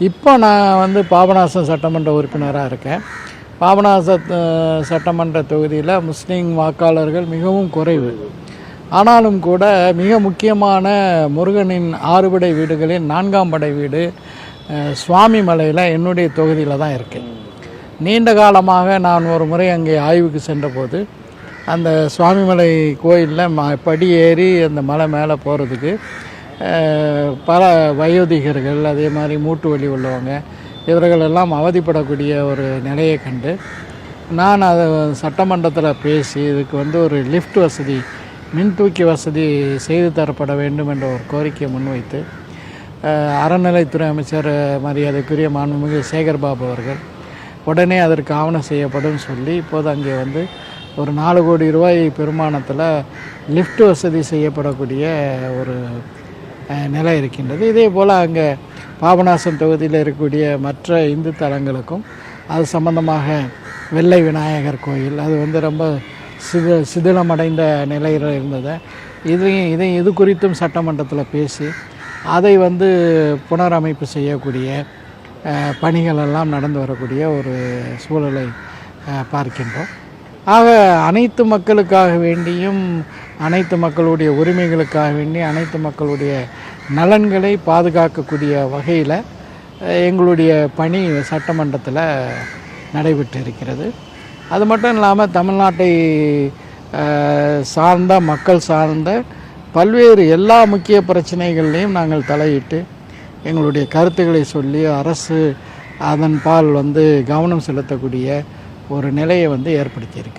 இப்போ நான் வந்து பாபநாசம் சட்டமன்ற உறுப்பினராக இருக்கேன். பாபநாசம் சட்டமன்ற தொகுதியில் முஸ்லீம் வாக்காளர்கள் மிகவும் குறைவு. ஆனாலும் கூட மிக முக்கியமான முருகனின் 6 படை வீடுகளின் 4ஆம் படை வீடு சுவாமி மலையில் என்னுடைய தொகுதியில் தான் இருக்குது. நீண்ட காலமாக நான் ஒரு முறை அங்கே ஆய்வுக்கு சென்றபோது அந்த சுவாமிமலை கோயிலில் படி ஏறி அந்த மலை மேலே போகிறதுக்கு பல வயோதிகர்கள், அதே மாதிரி மூட்டு வலி உள்ளவங்க, இவர்களெல்லாம் அவதிப்படக்கூடிய ஒரு நிலையை கண்டு நான் அதை சட்டமன்றத்தில் பேசி இதுக்கு வந்து ஒரு லிஃப்ட் வசதி, மின் தூக்கி வசதி செய்து தரப்பட வேண்டும் என்ற ஒரு கோரிக்கையை முன்வைத்து அறநிலைத்துறை அமைச்சர் மரியாதைக்குரிய மாண்புமிகு சேகர்பாபு அவர்கள் உடனே அதற்கு ஆவணம் செய்யப்படும் சொல்லி இப்போது அங்கே வந்து ஒரு 4 கோடி ரூபாய் பெருமானத்தில் லிஃப்ட் வசதி செய்யப்படக்கூடிய ஒரு நிலை இருக்கின்றது. இதே போல் அங்கே பாபநாசம் தொகுதியில் இருக்கக்கூடிய மற்ற இந்து தலங்களுக்கும் அது சம்பந்தமாக வெள்ளை விநாயகர் கோயில் அது வந்து ரொம்ப சிதிலமடைந்த நிலையில் இருந்தது. இது குறித்தும் சட்டமன்றத்தில் பேசி அதை வந்து புனரமைப்பு செய்யக்கூடிய பணிகள் எல்லாம் நடந்து வரக்கூடிய ஒரு சூழலை பார்க்கின்றோம். ஆக அனைத்து மக்களுக்காக வேண்டியும், அனைத்து மக்களுடைய உரிமைகளுக்காக வேண்டி, அனைத்து மக்களுடைய நலன்களை பாதுகாக்கக்கூடிய வகையில் எங்களுடைய பணி சட்டமன்றத்தில் நடைபெற்று இருக்கிறது. அது மட்டும் இல்லாமல் தமிழ்நாட்டை சார்ந்த மக்கள் சார்ந்த பல்வேறு எல்லா முக்கிய பிரச்சனைகள்லையும் நாங்கள் தலையிட்டு எங்களுடைய கருத்துக்களை சொல்லி அரசு அதன் பால் வந்து கவனம் செலுத்தக்கூடிய ஒரு நிலையை வந்து ஏற்படுத்தி இருக்கிறோம்.